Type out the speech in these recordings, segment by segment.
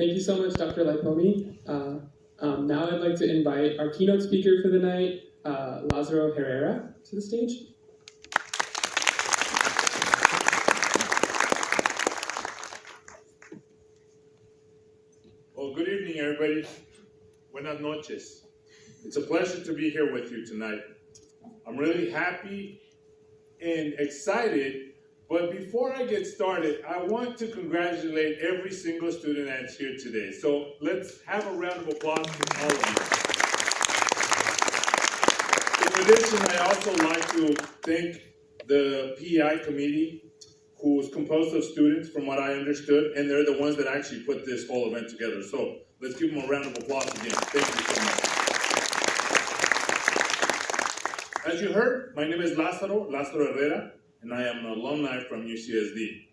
Thank you so much, Dr. Laipomi. Now I'd like to invite our keynote speaker for the night, Lázaro Herrera, to the stage. Well, good evening, everybody. Buenas noches. It's a pleasure to be here with you tonight. I'm really happy and excited, but before I get started, I want to congratulate every single student that's here today. So let's have a round of applause for all of you. In addition, I also like to thank the PEI committee, who's composed of students, from what I understood, and they're the ones that actually put this whole event together. So let's give them a round of applause again. Thank you so much. As you heard, my name is Lázaro Herrera, and I am an alumni from UCSD.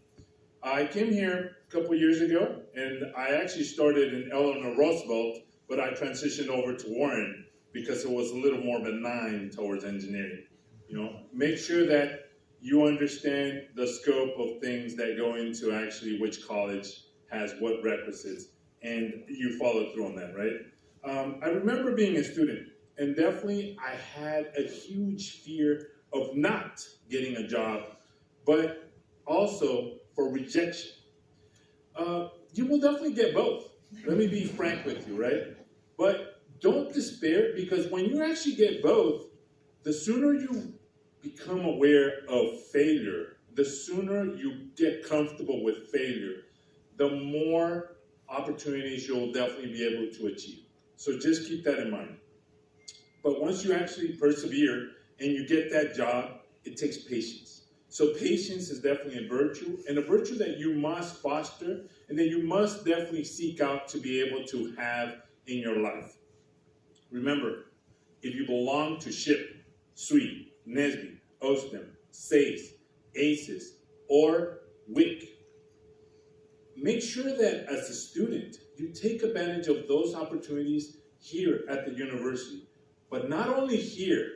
I came here a couple years ago, and I actually started in Eleanor Roosevelt, but I transitioned over to Warren because it was a little more benign towards engineering. You know, make sure that you understand the scope of things that go into actually which college has what requisites, and you follow through on that, right? I remember being a student, and definitely I had a huge fear of not getting a job, but also for rejection. You will definitely get both. Let me be frank with you, right? But don't despair, because when you actually get both, the sooner you become aware of failure, the sooner you get comfortable with failure, the more opportunities you'll definitely be able to achieve. So just keep that in mind. But once you actually persevere and you get that job, it takes patience. So patience is definitely a virtue, and a virtue that you must foster and that you must definitely seek out to be able to have in your life. Remember, if you belong to SHIP, SWE, Nesby, Ostem, SACE, ACES, or WIC, make sure that as a student, you take advantage of those opportunities here at the university. But not only here,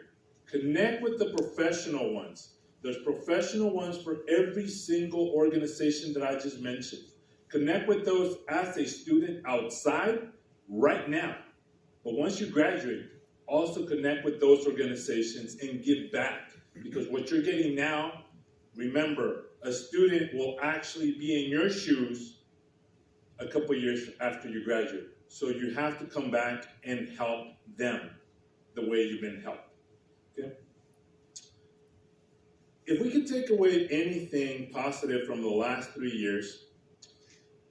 connect with the professional ones. There's professional ones for every single organization that I just mentioned. Connect with those as a student outside right now. But once you graduate, also connect with those organizations and give back. Because what you're getting now, remember, a student will actually be in your shoes a couple years after you graduate. So you have to come back and help them the way you've been helped. Okay? If we could take away anything positive from the last 3 years,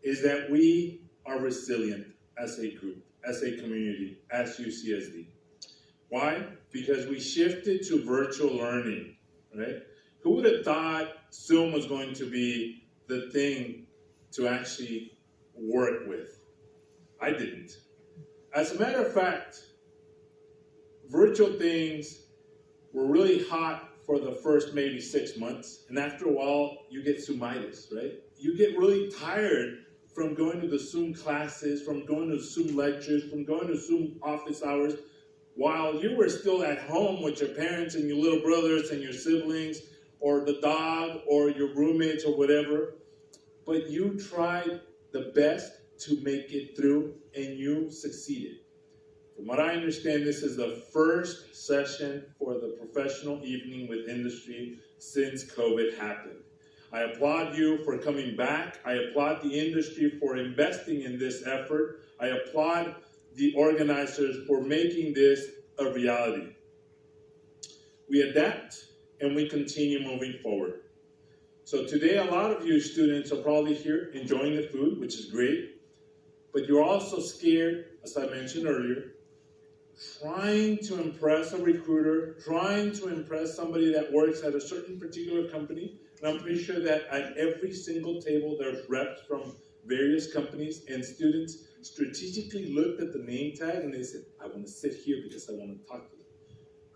is that we are resilient as a group, as a community, as UCSD. Why? Because we shifted to virtual learning, right? Who would have thought Zoom was going to be the thing to actually work with? I didn't. As a matter of fact, virtual things were really hot for the first maybe 6 months, and after a while, you get Zoomitis, right? You get really tired from going to the Zoom classes, from going to Zoom lectures, from going to Zoom office hours, while you were still at home with your parents and your little brothers and your siblings, or the dog, or your roommates, or whatever. But you tried the best to make it through, and you succeeded. From what I understand, this is the first session for the professional evening with industry since COVID happened. I applaud you for coming back. I applaud the industry for investing in this effort. I applaud the organizers for making this a reality. We adapt and we continue moving forward. So today, a lot of you students are probably here enjoying the food, which is great, but you're also scared, as I mentioned earlier, trying to impress a recruiter, trying to impress somebody that works at a certain particular company. And I'm pretty sure that at every single table, there's reps from various companies, and students strategically looked at the name tag and they said, I want to sit here because I want to talk to them.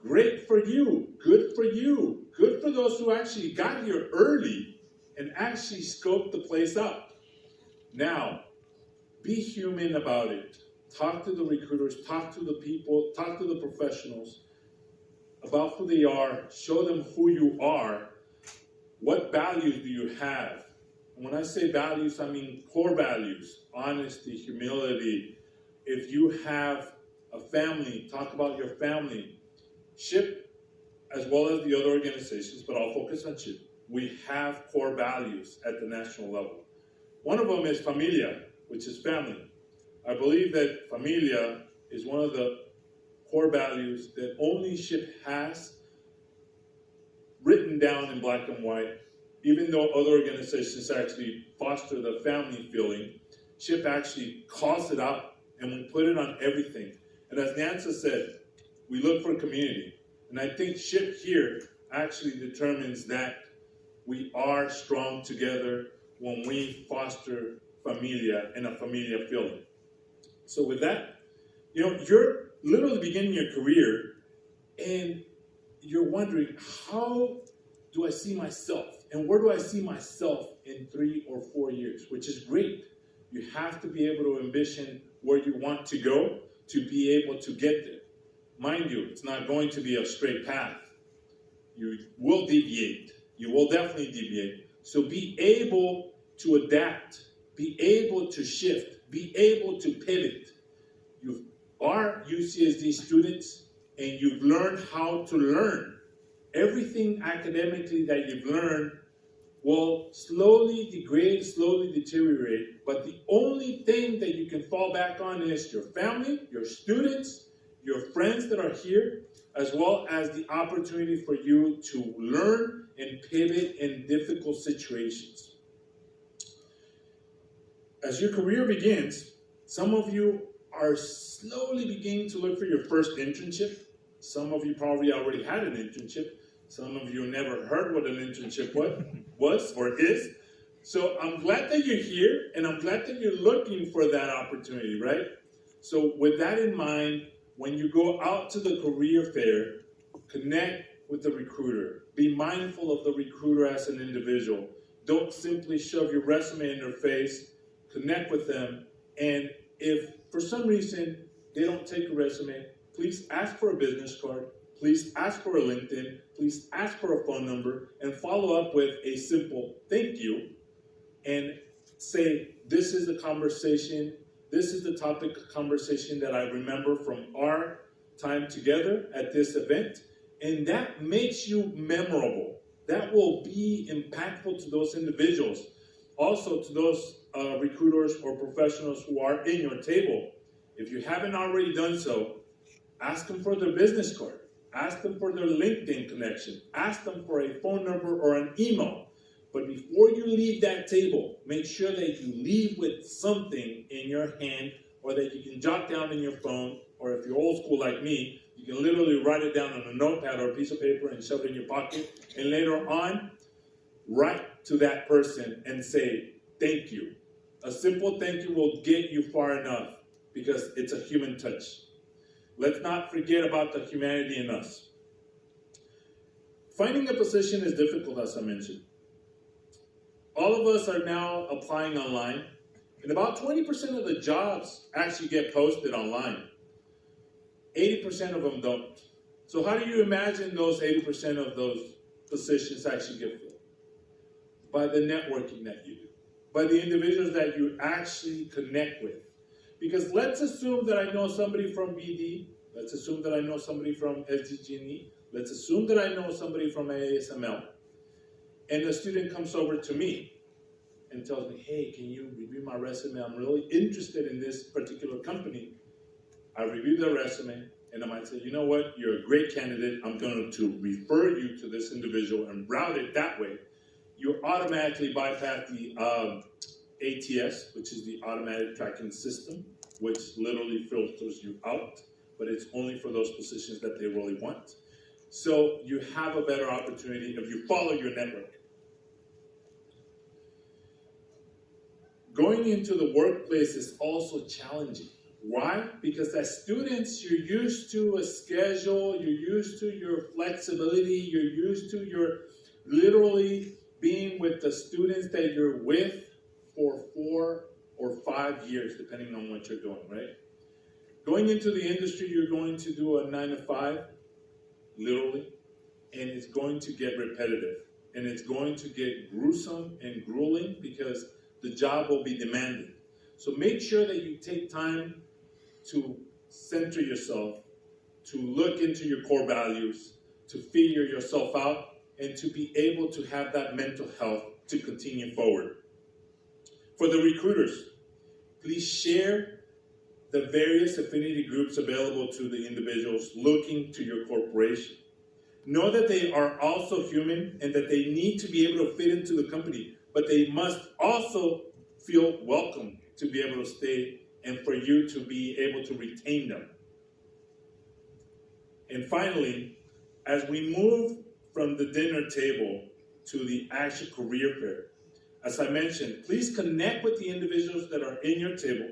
Great for you. Good for you. Good for those who actually got here early and actually scoped the place out. Now, be human about it. Talk to the recruiters, talk to the people, talk to the professionals about who they are, show them who you are, what values do you have, And when I say values, I mean core values, honesty, humility. If you have a family, talk about your family. SHIP, as well as the other organizations, but I'll focus on SHIP. We have core values at the national level. One of them is familia, which is family. I believe that familia is one of the core values that only SHIP has written down in black and white. Even though other organizations actually foster the family feeling, SHIP actually calls it out and we put it on everything. And as Nancy said, we look for community. And I think SHIP here actually determines that we are strong together when we foster familia and a familia feeling. So with that, you're literally beginning your career and you're wondering, how do I see myself? And where do I see myself in 3 or 4 years? Which is great. You have to be able to envision where you want to go to be able to get there. Mind you, it's not going to be a straight path. You will deviate. You will definitely deviate. So be able to adapt. Be able to shift. Be able to pivot. You are UCSD students and you've learned how to learn. Everything academically that you've learned will slowly degrade, slowly deteriorate, but the only thing that you can fall back on is your family, your students, your friends that are here, as well as the opportunity for you to learn and pivot in difficult situations. As your career begins, some of you are slowly beginning to look for your first internship. Some of you probably already had an internship. Some of you never heard what an internship was or is. So I'm glad that you're here, and I'm glad that you're looking for that opportunity, right? So with that in mind, when you go out to the career fair, connect with the recruiter. Be mindful of the recruiter as an individual. Don't simply shove your resume in their face. Connect with them. And if for some reason they don't take a resume, please ask for a business card. Please ask for a LinkedIn. Please ask for a phone number and follow up with a simple thank you and say, this is the conversation, this is the topic of conversation that I remember from our time together at this event. And that makes you memorable. That will be impactful to those individuals. Also to those recruiters or professionals who are in your table. If you haven't already done so, ask them for their business card. Ask them for their LinkedIn connection. Ask them for a phone number or an email. But before you leave that table, make sure that you leave with something in your hand or that you can jot down in your phone, or if you're old school like me, you can literally write it down on a notepad or a piece of paper and shove it in your pocket. And later on, write to that person and say, thank you. A simple thank you will get you far enough because it's a human touch. Let's not forget about the humanity in us. Finding a position is difficult, as I mentioned. All of us are now applying online, and about 20% of the jobs actually get posted online. 80% of them don't. So how do you imagine those 80% of those positions actually get filled? By the networking that you do, by the individuals that you actually connect with. Because let's assume that I know somebody from BD, let's assume that I know somebody from SDG&E, let's assume that I know somebody from ASML, and the student comes over to me and tells me, hey, can you review my resume? I'm really interested in this particular company. I review their resume, and I might say, you know what, you're a great candidate. I'm going to refer you to this individual and route it that way. You automatically bypass the ATS, which is the automatic tracking system, which literally filters you out, but it's only for those positions that they really want. So you have a better opportunity if you follow your network. Going into the workplace is also challenging. Why? Because as students, you're used to a schedule, you're used to your flexibility, you're used to your literally being with the students that you're with for 4 or 5 years, depending on what you're doing, right? Going into the industry, you're going to do a 9 to 5, literally, and it's going to get repetitive. and it's going to get gruesome and grueling because the job will be demanding. So make sure that you take time to center yourself, to look into your core values, to figure yourself out, and to be able to have that mental health to continue forward. For the recruiters, please share the various affinity groups available to the individuals looking to your corporation. Know that they are also human and that they need to be able to fit into the company, but they must also feel welcome to be able to stay and for you to be able to retain them. And finally, as we move from the dinner table to the actual career fair, as I mentioned, please connect with the individuals that are in your table.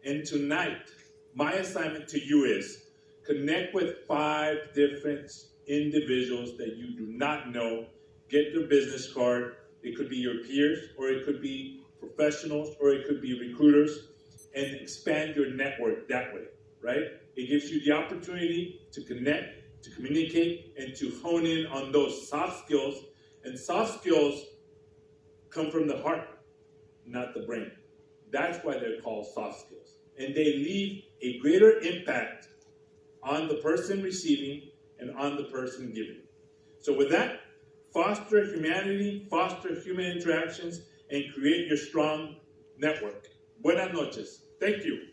And tonight, my assignment to you is connect with 5 different individuals that you do not know. Get their business card. It could be your peers, or it could be professionals, or it could be recruiters, and expand your network that way, right? It gives you the opportunity to connect, to communicate, and to hone in on those soft skills. And soft skills come from the heart, not the brain. That's why they're called soft skills. And they leave a greater impact on the person receiving and on the person giving. So with that, foster humanity, foster human interactions, and create your strong network. Buenas noches. Thank you.